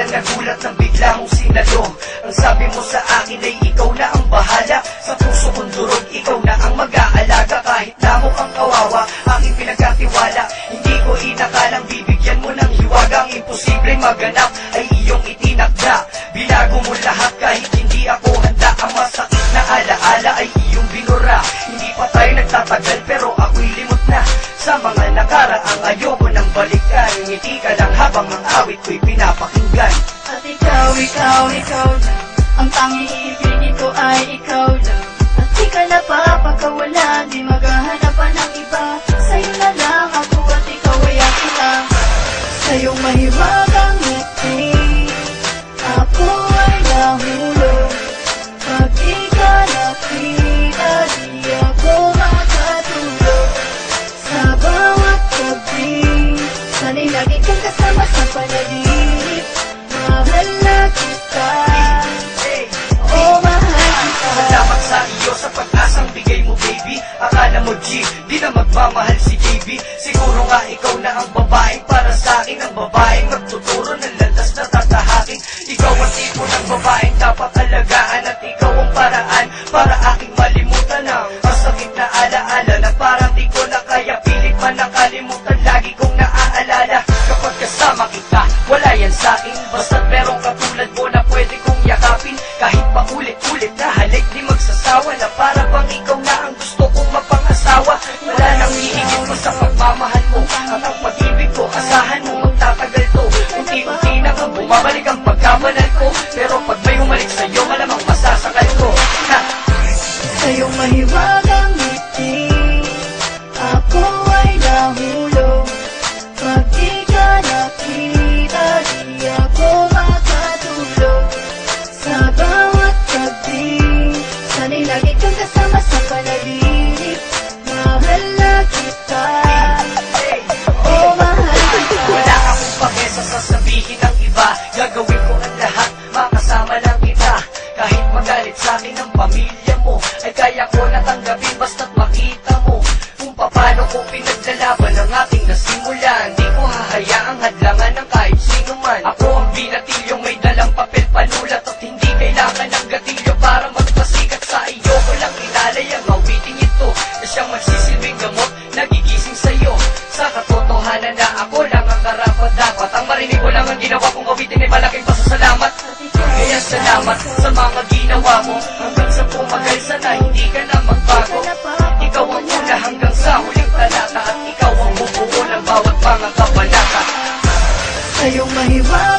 lang nagulat nang bigla mong sinalo. Ang sabi mo sa akin ay ikaw na ang bahala. Sa puso kong durog, ikaw na ang mag-aalaga. Kahit na mukhang kawawa, aking pinagkatiwala. Hindi ko inakalang bibigyan mo ng hiwagang imposibleng maganap ay iyong itinakda. Binago mo lahat kahit hindi ako handa. Ang masakit na alaala ay iyong binura. Hindi pa tayo nagtatagal pero ako'y limot na sa mga nakaraang ayoko nang balikan. Ngiti ka lang habang ang awit ko'y pinapakinggan. At ikaw lang. Ang tanging ibig ko ay ikaw lang. At di ka napapagkawalan, di maghahanapan ng iba. Sa'yo na lang ako at ikaw ay akin lang. Sa'yong mahiwagang ngiti, ako ay nahulog. Pag di ka nakita, di ako makatulog. Sa bawat gabi, sana'y lagi kang kasama sa panaginip. Mahal na kita, oh mahal kita. Salamat sa iyo sa pag-asang bigay mo, baby. Akala mo G, di na magmamahal si JB. Siguro nga ikaw na ang babaeng para sa akin. Ang babaeng magtuturo ng landas na tatahakin. Ikaw ang tipo ng babaeng dapat alagaan. At ikaw ang paraan para aking malimutan ang masakit na alaala na parang di ko na kaya. Pilit man nakalimutan, lagi kong naaalala. Kapag kasama kita, wala yan sa akin. Basta't merong katulad mo na pwede kong yakapin. Kahit pa ulit-ulit na halik, di magsasawa. Na para bang ikaw na ang gusto kong mapangasawa. Wala nang hihigit mo sa pagmamahal mo. At ang pag-ibig ko, asahan mo magtatagal to. Unti-unti na kang bumabalik ang pagkabanal ko. Pero pag may humalik sa'yo, malamang masasakal ko. Ha! Sa'yong mahiwagang ngiti, ako ay nahulog. Pag di ka nakita, di ako makatulog. Sa bawat gabi, sana'y lagi kang kasama sa panaginip. Mahal na kita, oh mahal kita. Wala akong pake sa sasabihin ng iba. Gagawin ko ang lahat, makasama lang kita. Kahit magalit sa akin ang pamilya mo, ay kaya ko natanggapin basta't makita mo kung paano ko pinaglalaban ang ating nasimulan. Di ko hahayaang hadlangan ng kahit sino man. Ako ang binatilyong may dalang papel panulat. At hindi kailangan ng gatilyo para magpasikat. Sa iyo ko lang inalay ang awiting ito na siyang magsisilbing gamot, nagigising sa'yo. Sa katotohanan na ako lang ang karapat-dapat. Ang marinig ko lang ang ginawa kong awitin ay malaking pasasalamat. Kaya salamat sa mga ginawa mo. Hanggang sa pumagal sana hindi ka na magbago. Ikaw ang una hanggang sa huling talata. At ikaw ang bubuo ng bawat mga kabanata. Sa'yong mahiwagang